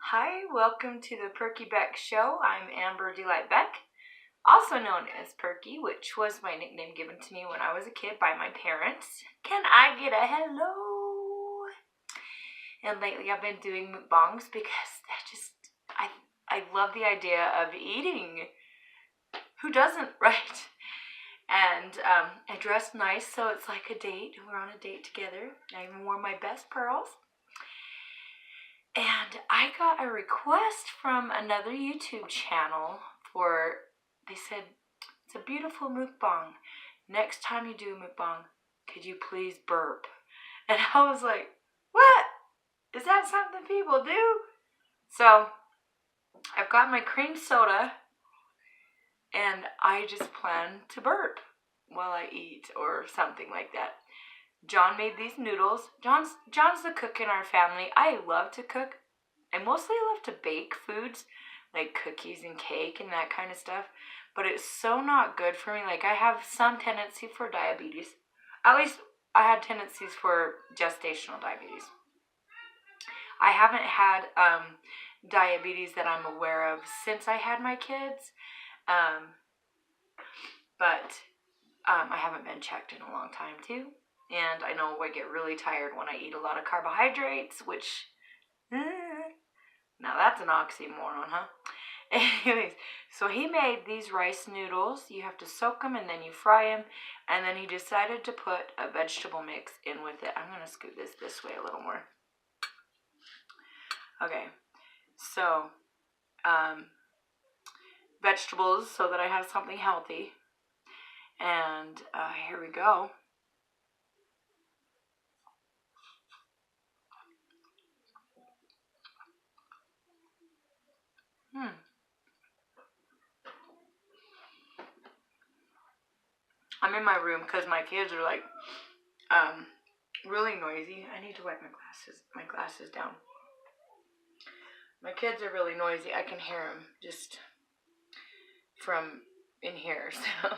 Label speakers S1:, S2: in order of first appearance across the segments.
S1: Hi, welcome to the Perky Beck Show. I'm Amber Delight Beck, also known as Perky, which was my nickname given to me when I was a kid by my parents. Can I get a hello? And lately I've been doing mukbangs because I love the idea of eating. Who doesn't, right? And I dressed nice, so it's like a date. We're on a date together. I even wore my best pearls. And I got a request from another YouTube channel they said, it's a beautiful mukbang. Next time you do a mukbang, could you please burp? And I was like, what? Is that something people do? So I've got my cream soda and I just plan to burp while I eat or something like that. John made these noodles. John's the cook in our family. I love to cook. I mostly love to bake foods like cookies and cake and that kind of stuff. But it's so not good for me. Like I have some tendency for diabetes. At least I had tendencies for gestational diabetes. I haven't had diabetes that I'm aware of since I had my kids. But I haven't been checked in a long time too. And I know I get really tired when I eat a lot of carbohydrates, which, now that's an oxymoron, huh? Anyways, so he made these rice noodles. You have to soak them and then you fry them. And then he decided to put a vegetable mix in with it. I'm going to scoot this way a little more. Okay, so vegetables so that I have something healthy. And here we go. I'm in my room because my kids are like really noisy. I need to wipe my glasses down. My kids are really noisy. I can hear them just from in here. So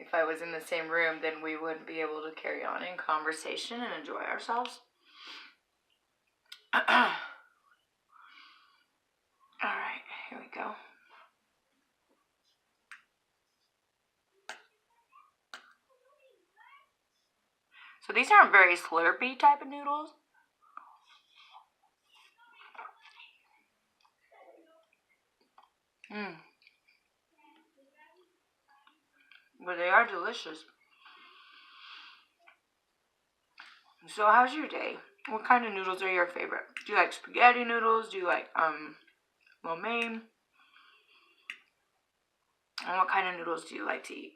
S1: if I was in the same room, then we wouldn't be able to carry on in conversation and enjoy ourselves. All right, here we go. So these aren't very slurpy type of noodles. But they are delicious. So how's your day? What kind of noodles are your favorite? Do you like spaghetti noodles? Do you like lo mein? And what kind of noodles do you like to eat?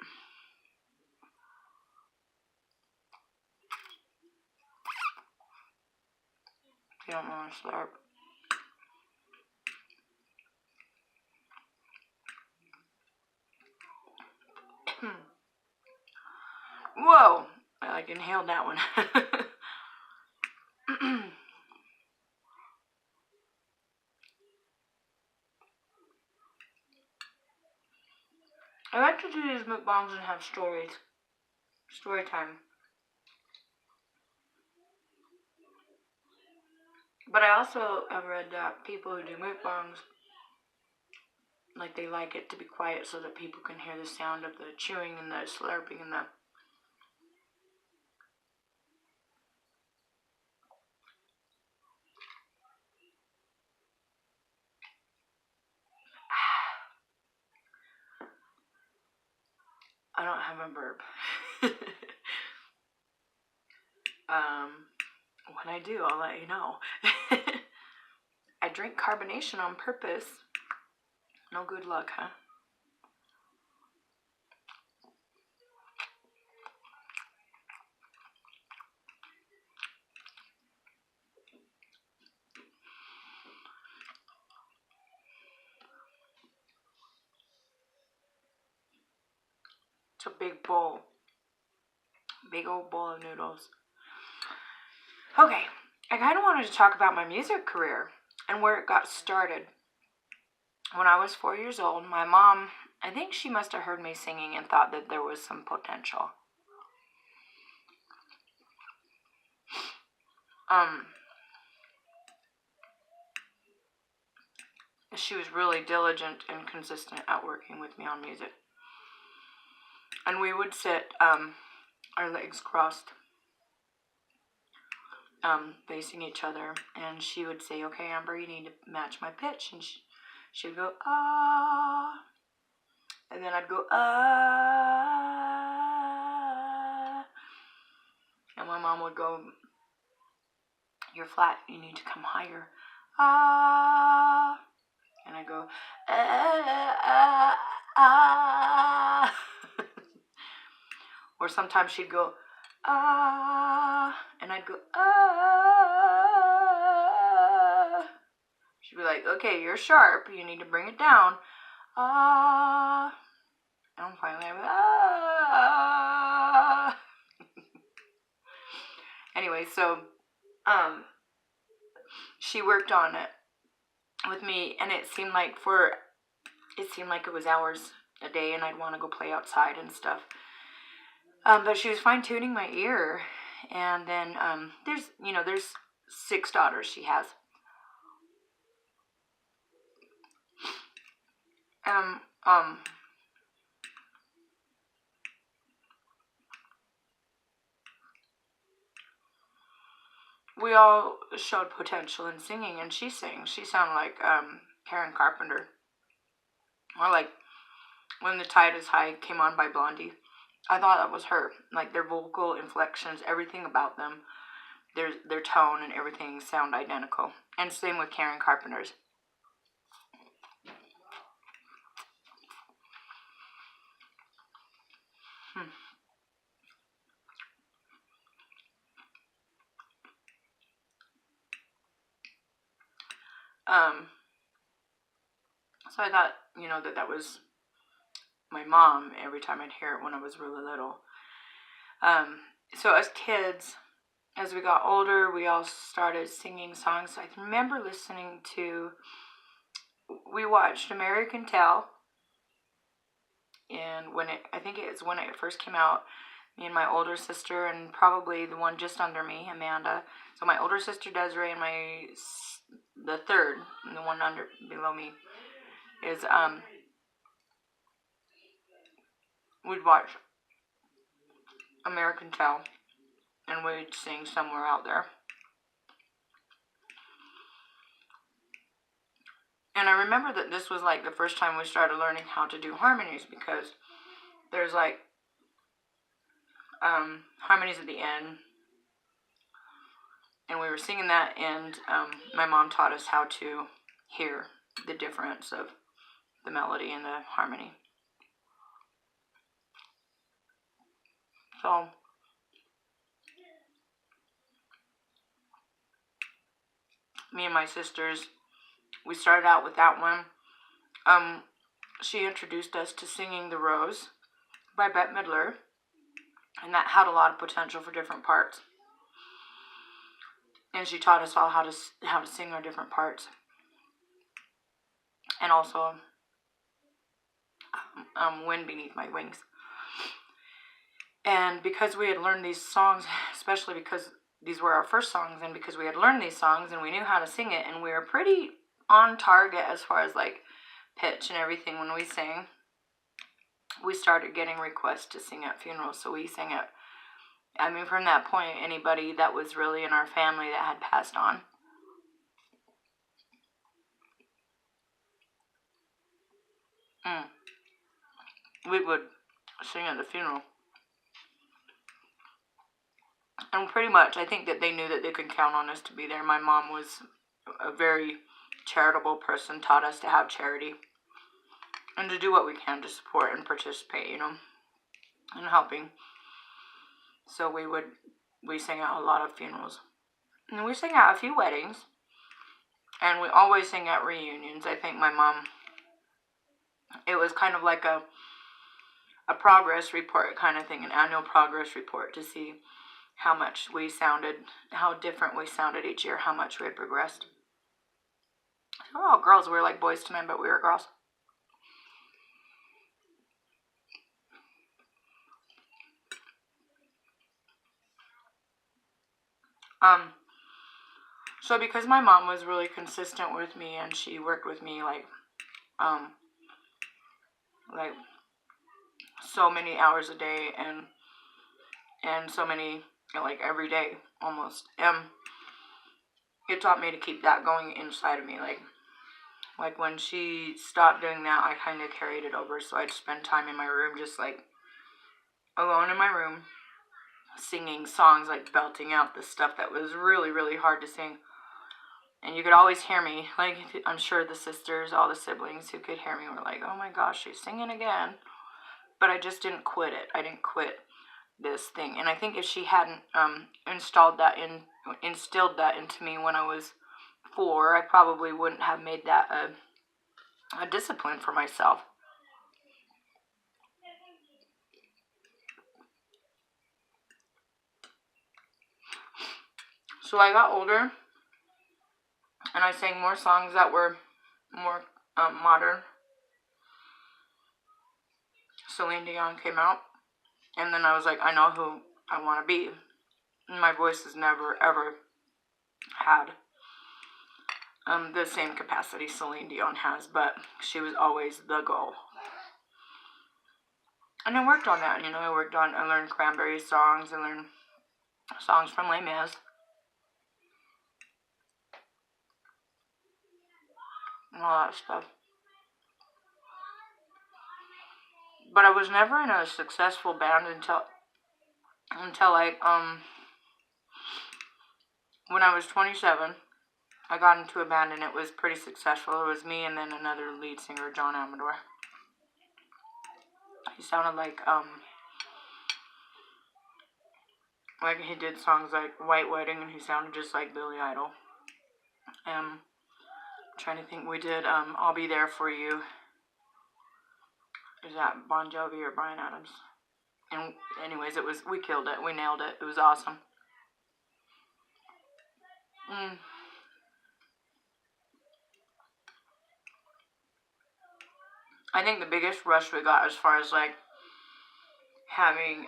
S1: You don't want to slurp. Whoa! I like inhaled that one. I like to do these mukbangs and have stories. Story time. But I also have read that people who do mukbangs, like they like it to be quiet so that people can hear the sound of the chewing and the slurping and the... I don't have a burp. When I do, I'll let you know. I drink carbonation on purpose. No good luck, huh? It's a big bowl. Big old bowl of noodles. Okay, I kind of wanted to talk about my music career and where it got started. When I was 4 years old, my mom, I think she must have heard me singing and thought that there was some potential. she was really diligent and consistent at working with me on music. And we would sit our legs crossed, facing each other, and she would say, okay, Amber, you need to match my pitch, and she would go, ah, and then I'd go, ah, and my mom would go, you're flat, you need to come higher, ah, and I'd go, ah, ah, ah. Or sometimes she'd go, ah, and I'd go, ah. She'd be like, okay, you're sharp, you need to bring it down, ah. And finally I'm like, ah. Anyway, so, she worked on it with me, and it seemed like it was hours a day, and I'd want to go play outside and stuff. But she was fine-tuning my ear, and then there's 6 daughters she has. We all showed potential in singing, and she sang. She sounded like Karen Carpenter, or like When the Tide is High came on by Blondie. I thought that was her. Like their vocal inflections, everything about them, their tone and everything sound identical. And same with Karen Carpenter's. So I thought, that was my mom every time I'd hear it when I was really little. So as kids, as we got older, we all started singing songs. I remember we watched American Tail, and I think it was when it first came out, me and my older sister, and probably the one just under me, Amanda. So my older sister Desiree, and the third, and the one below me, is we'd watch American Tail, and we'd sing Somewhere Out There. And I remember that this was like the first time we started learning how to do harmonies, because there's like harmonies at the end, and we were singing that, and my mom taught us how to hear the difference of the melody and the harmony. So me and my sisters, we started out with that one. She introduced us to singing The Rose by Bette Midler, and that had a lot of potential for different parts. And she taught us all how to sing our different parts, and also Wind Beneath My Wings. And because we had learned these songs, especially because these were our first songs, and because we had learned these songs and we knew how to sing it, and we were pretty on target as far as like pitch and everything when we sang, we started getting requests to sing at funerals. So we sang it. I mean, from that point, anybody that was really in our family that had passed on. We would sing at the funeral. And pretty much, I think that they knew that they could count on us to be there. My mom was a very charitable person, taught us to have charity and to do what we can to support and participate, in helping. So we sang at a lot of funerals. And we sang at a few weddings. And we always sang at reunions. I think my mom, it was kind of like a progress report kind of thing, an annual progress report to see how much we sounded, how different we sounded each year, how much we had progressed. We were all girls. We were like boys to men, but we were girls. So because my mom was really consistent with me and she worked with me like so many hours a day and so many, like every day almost, it taught me to keep that going inside of me. Like when she stopped doing that, I kind of carried it over. So I'd spend time in my room, just like alone in my room, singing songs, like belting out the stuff that was really, really hard to sing. And you could always hear me. Like, I'm sure the sisters, all the siblings who could hear me were like, oh my gosh, she's singing again. But I just didn't quit it. I didn't quit this thing. And I think if she hadn't instilled that into me when I was 4, I probably wouldn't have made that a discipline for myself. So I got older, and I sang more songs that were more modern. Celine Dion came out, and then I was like, I know who I want to be. And my voice has never, ever had the same capacity Celine Dion has, but she was always the goal. And I worked on that, I learned Cranberry songs, I learned songs from Les Mis. And all that stuff. But I was never in a successful band until like, when I was 27, I got into a band and it was pretty successful. It was me and then another lead singer, John Amador. He sounded like he did songs like White Wedding, and he sounded just like Billy Idol. I'm trying to think, we did I'll Be There For You. Is that Bon Jovi or Bryan Adams? And anyways, we killed it. We nailed it. It was awesome. I think the biggest rush we got as far as like having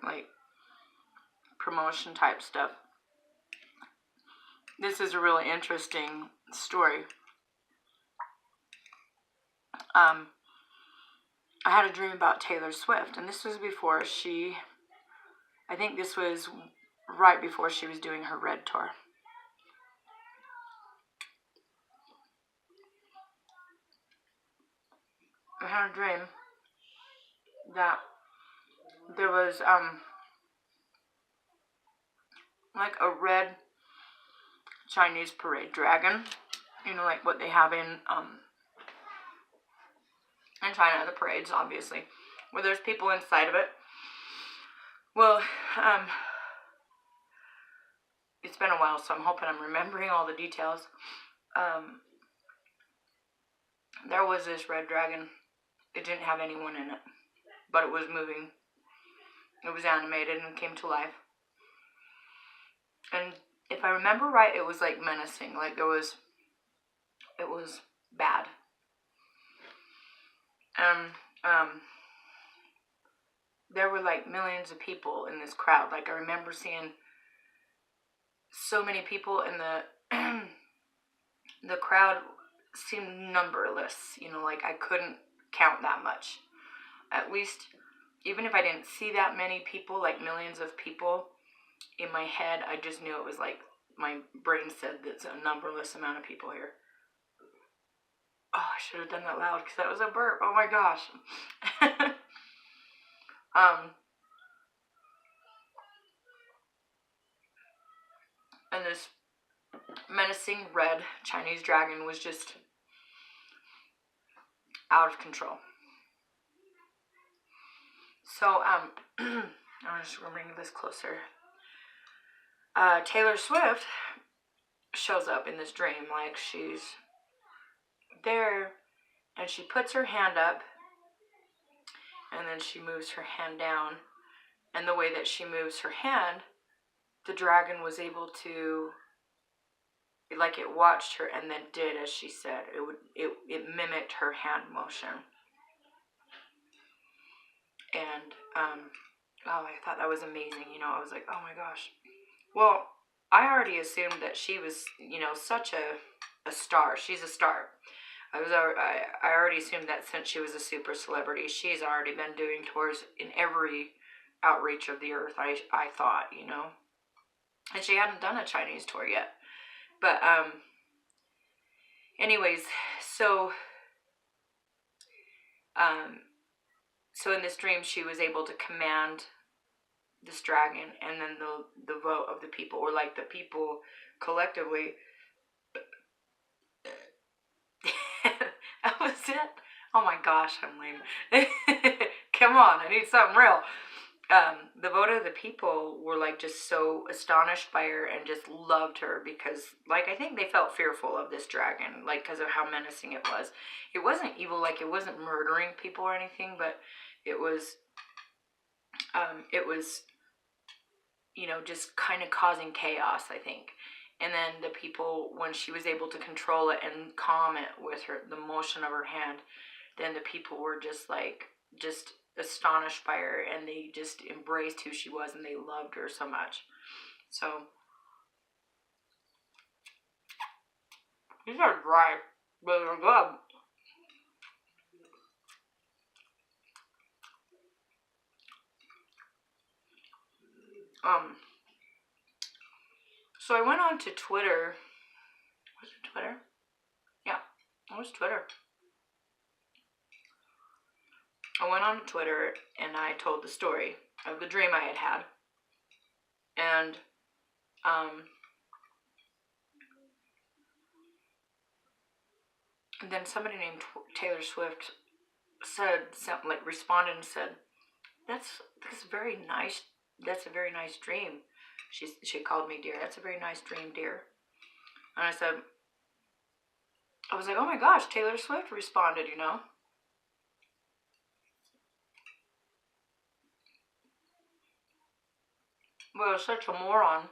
S1: like promotion type stuff. This is a really interesting story. I had a dream about Taylor Swift, and this was before I think this was right before she was doing her Red Tour. I had a dream that there was like a red Chinese parade dragon, like what they have in China, the parades, obviously, where there's people inside of it. Well, it's been a while, so I'm hoping I'm remembering all the details. There was this red dragon. It didn't have anyone in it, but it was moving. It was animated and came to life. And if I remember right, it was like menacing. Like it was bad. There were like millions of people in this crowd. Like I remember seeing so many people, in the crowd seemed numberless. Like I couldn't count that much. At least, even if I didn't see that many people, like millions of people, in my head, I just knew it was like, my brain said there's a numberless amount of people here. Oh, I should have done that loud because that was a burp. Oh my gosh. And this menacing red Chinese dragon was just out of control. So, I'm just bring this closer. Taylor Swift shows up in this dream, like she's there, and she puts her hand up, and then she moves her hand down, and the way that she moves her hand, the dragon was able to, like it watched her and then did as she said. It mimicked her hand motion. And I thought that was amazing. I was like, oh my gosh. Well, I already assumed that she was, you know, such a star. She's a star. I already assumed that since she was a super celebrity, she's already been doing tours in every outreach of the earth. I thought, you know, and she hadn't done a Chinese tour yet. But anyways, so um, so in this dream, she was able to command this dragon, and then the vote of the people, or like the people collectively. That was it. Oh my gosh, I'm lame. Come on, I need something real. The vote of the people were like just so astonished by her and just loved her because, like, I think they felt fearful of this dragon, like, because of how menacing it was. It wasn't evil, like, it wasn't murdering people or anything, but it was, you know, just kind of causing chaos, I think. And then the people, when she was able to control it and calm it with her, the motion of her hand, then the people were just like, just astonished by her, and they just embraced who she was, and they loved her so much. So these are dry, but they're good. So I went on to Twitter. Was it Twitter? Yeah, it was Twitter. I went on to Twitter and I told the story of the dream I had had. And then somebody named Taylor Swift said something, like, responded and said, that's very nice. That's a very nice dream. She called me dear. That's a very nice dream, dear. And I was like, oh my gosh, Taylor Swift responded, you know. Well, I was such a moron.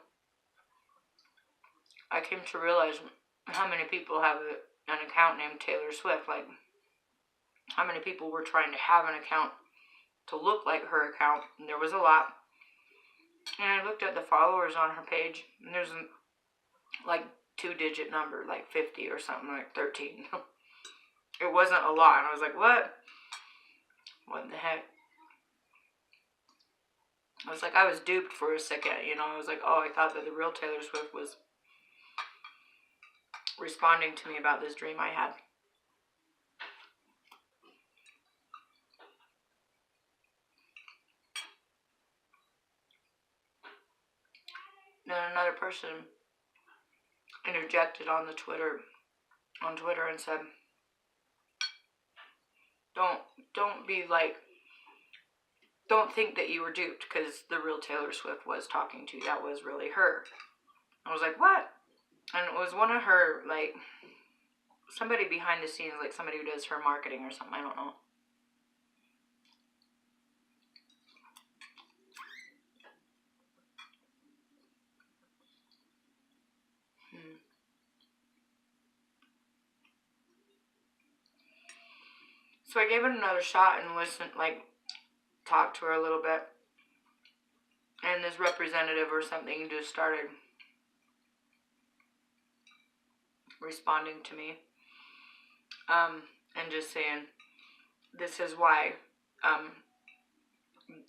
S1: I came to realize how many people have an account named Taylor Swift. Like, how many people were trying to have an account to look like her account, and there was a lot. And I looked at the followers on her page, and there's like 2-digit number, like 50 or something, like 13. It wasn't a lot, and I was like, what? What the heck? I was like, I was duped for a second, you know. I was like, oh, I thought that the real Taylor Swift was responding to me about this dream I had. Then another person interjected on Twitter and said, don't be like, don't think that you were duped, because the real Taylor Swift was talking to you. That was really her. I was like, what? And it was one of her, like, somebody behind the scenes, like somebody who does her marketing or something. I don't know. So I gave it another shot and listened, like, talked to her a little bit. And this representative or something just started responding to me. And just saying, this is why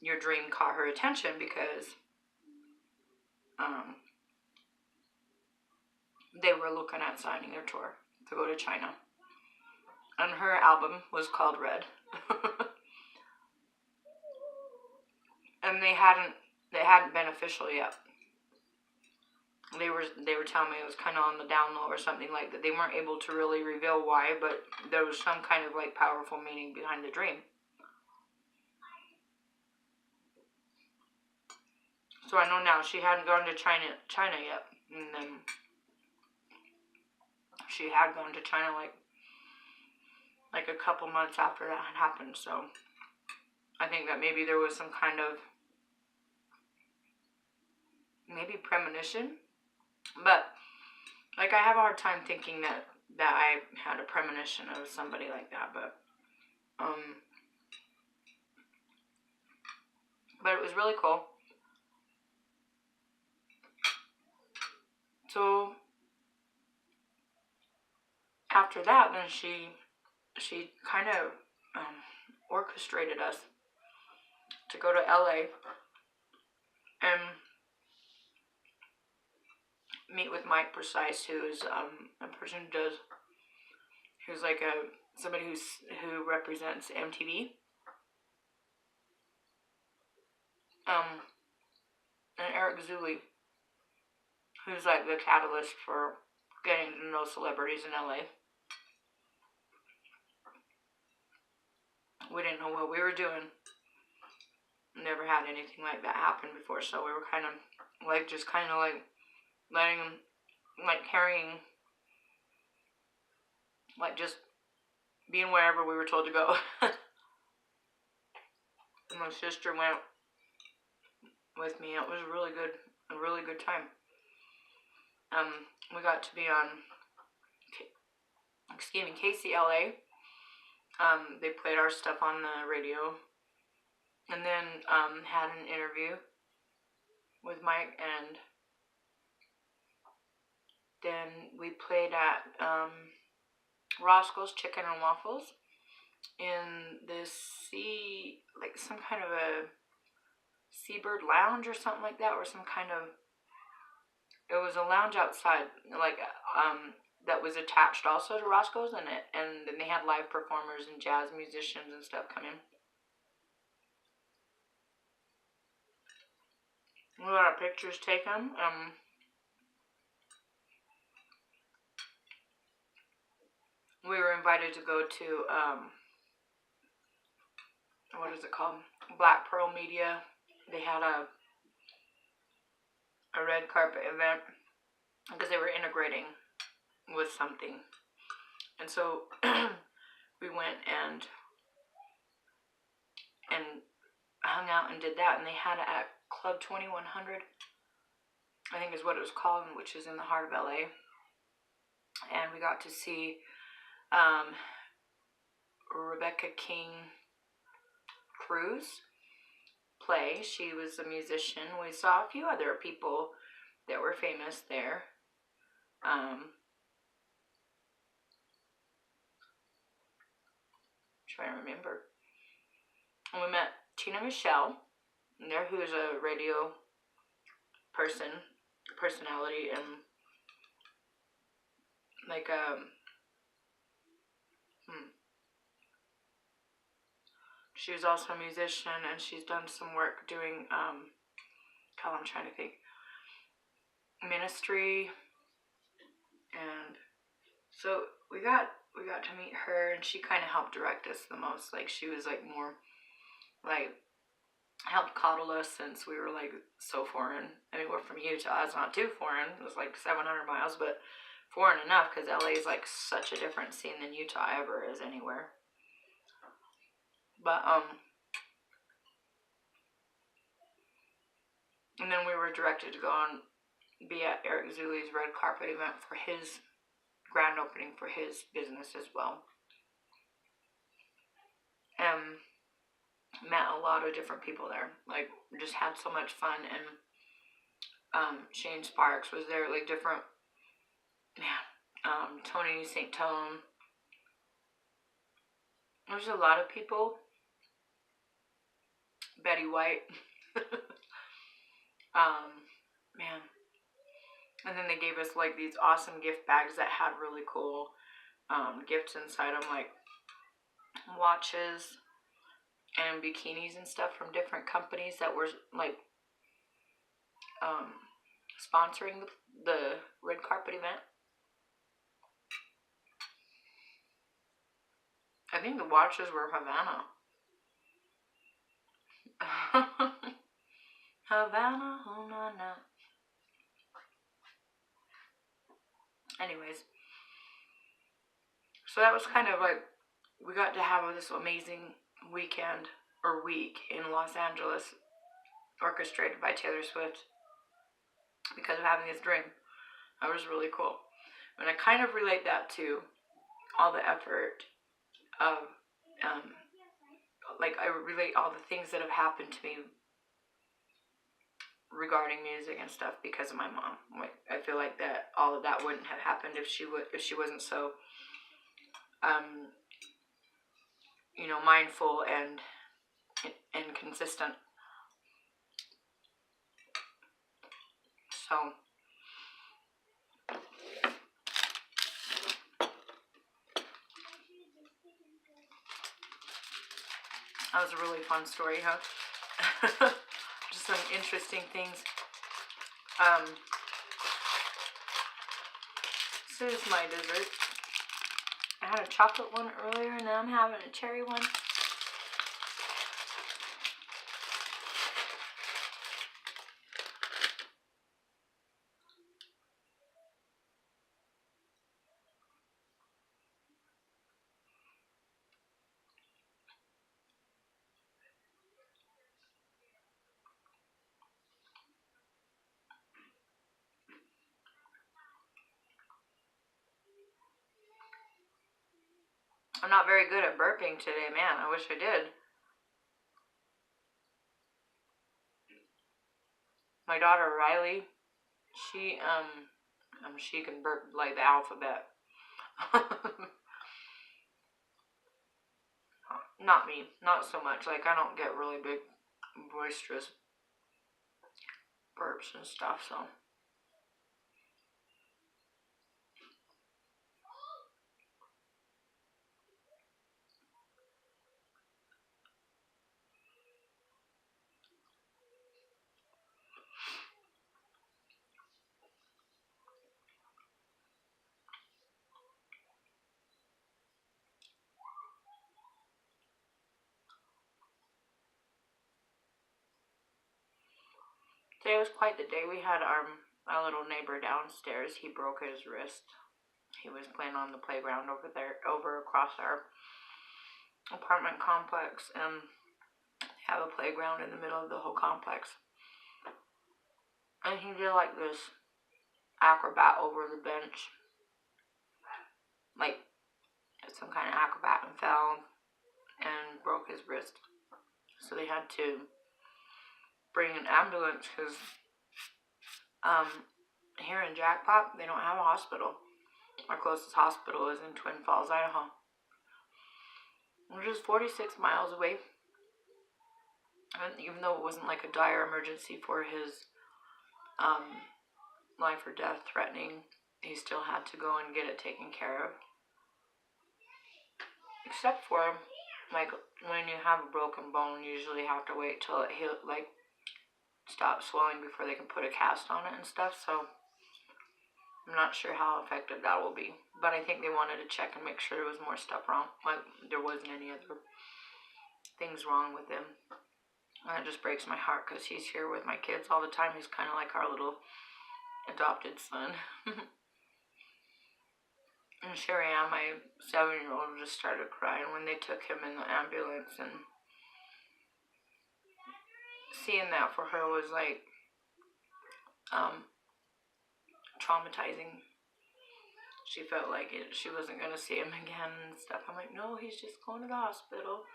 S1: your dream caught her attention, because they were looking at signing their tour to go to China. And her album was called Red. And they hadn't been official yet. They were telling me it was kind of on the down low or something like that. They weren't able to really reveal why, but there was some kind of, like, powerful meaning behind the dream. So I know now she hadn't gone to China yet, and then she had gone to China like a couple months after that had happened. So I think that maybe there was some kind of maybe premonition, but, like, I have a hard time thinking that I had a premonition of somebody like that, but it was really cool. So after that, then she kind of orchestrated us to go to LA and meet with Mike Precise, who's a person who's like somebody who represents MTV. And Eric Zuli, who's like the catalyst for getting to know celebrities in LA. We didn't know what we were doing. Never had anything like that happen before, so we were kind of like letting him, like carrying, like just being wherever we were told to go. And my sister went with me. It was a really good time. We got to be on KCLA. They played our stuff on the radio, and then had an interview with Mike, and then we played at Roscoe's Chicken and Waffles in this some kind of a Seabird Lounge or something like that, or some kind of, it was a lounge outside, like that was attached also to Roscoe's, and then they had live performers and jazz musicians and stuff come in. We got our pictures taken. We were invited to go to what is it called? Black Pearl Media. They had a red carpet event because they were integrating with something, and so we went and hung out and did that. And they had it at Club 2100, I think is what it was called, which is in the heart of LA. And we got to see Rebecca King Cruz play. She was a musician. We saw a few other people that were famous there. Trying to remember. And we met Tina Michelle there, who is a radio personality, and like she was also a musician, and she's done some work doing I'm trying to think, ministry. And so we got to meet her, and she kind of helped direct us the most. Like, she was like more like helped coddle us, since we were like so foreign. I mean, we're from Utah. It's not too foreign. It was like 700 miles, but foreign enough, because LA is like such a different scene than Utah ever is anywhere. But and then we were directed to go and be at Eric Zuli's red carpet event for his grand opening for his business as well. And met a lot of different people there. Like, just had so much fun. And Shane Sparks was there, like different, Tony St. Tone. There's a lot of people. Betty White. Man. And then they gave us like these awesome gift bags that had really cool gifts inside them, like watches and bikinis and stuff from different companies that were like sponsoring the red carpet event. I think the watches were Havana. Havana, oh na na. Anyways, so that was kind of like, we got to have this amazing weekend or week in Los Angeles, orchestrated by Taylor Swift, because of having this dream. That was really cool. And I kind of relate that to all the effort of, like, I relate all the things that have happened to me regarding music and stuff because of my mom. Like, I feel like that all of that wouldn't have happened if she wasn't so you know, mindful and consistent. So that was a really fun story, huh? Just some interesting things. This is my dessert. I had a chocolate one earlier, and now I'm having a cherry one. I'm not very good at burping today, man. I wish I did. My daughter Riley, she can burp like the alphabet. Not me, not so much. Like, I don't get really big, boisterous burps and stuff, so. Today was quite the day. We had our little neighbor downstairs. He broke his wrist. He was playing on the playground over across our apartment complex, and they have a playground in the middle of the whole complex. And he did like this acrobat over the bench, like some kind of acrobat, and fell and broke his wrist. So they had to bring an ambulance because here in Jackpot, they don't have a hospital. Our closest hospital is in Twin Falls, Idaho, which is 46 miles away. And even though it wasn't like a dire emergency for his life or death threatening, he still had to go and get it taken care of. Except for, like, when you have a broken bone, you usually have to wait till it stops swelling before they can put a cast on it and stuff. So I'm not sure how effective that will be, but I think they wanted to check and make sure there was more stuff wrong, like there wasn't any other things wrong with him. And it just breaks my heart because he's here with my kids all the time. He's kind of like our little adopted son. And Sherry Ann, my 7-year-old, just started crying when they took him in the ambulance, and seeing that for her was like traumatizing. She felt like she wasn't going to see him again and stuff. I'm like, no, he's just going to the hospital.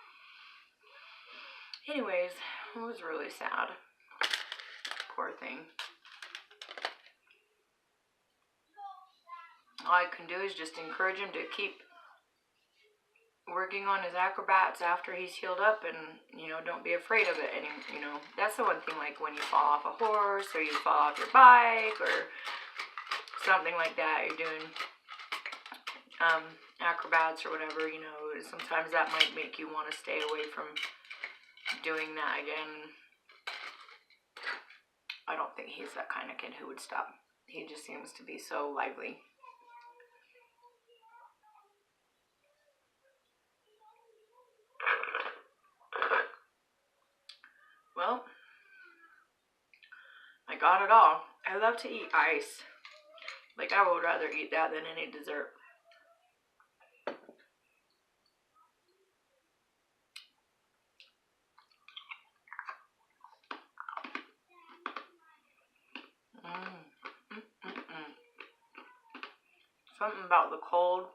S1: Anyways, it was really sad. Poor thing. All I can do is just encourage him to keep working on his acrobats after he's healed up, and, you know, don't be afraid of it. And, you know, that's the one thing, like when you fall off a horse or you fall off your bike or something like that, you're doing acrobats or whatever, you know, sometimes that might make you want to stay away from doing that again. I don't think he's that kind of kid who would stop. He just seems to be so lively. Well, I got it all. I love to eat ice. Like, I would rather eat that than any dessert. Something about the cold.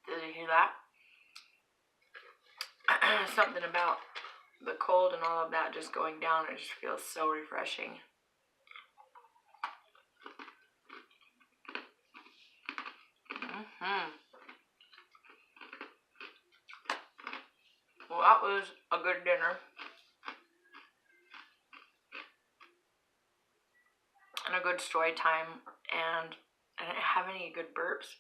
S1: Did you hear that? and all of that just going down. It just feels so refreshing. Well, that was a good dinner. And a good story time. And I didn't have any good burps.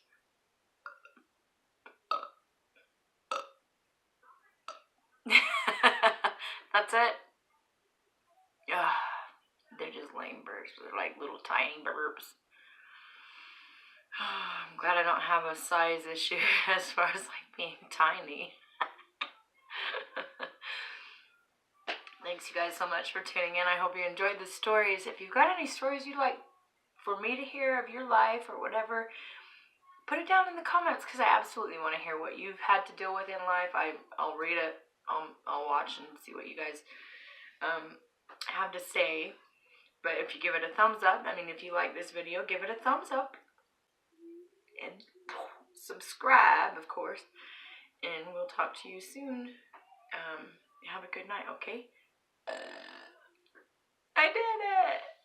S1: That's it. Ugh, they're just lame burps. They're like little tiny burps. I'm glad I don't have a size issue as far as like being tiny. Thanks you guys so much for tuning in. I hope you enjoyed the stories. If you've got any stories you'd like for me to hear of your life or whatever, put it down in the comments, because I absolutely want to hear what you've had to deal with in life. I'll read it. I'll watch and see what you guys have to say. But if you give it a thumbs up, I mean, if you like this video, give it a thumbs up. And subscribe, of course. And we'll talk to you soon. Have a good night, okay? I did it!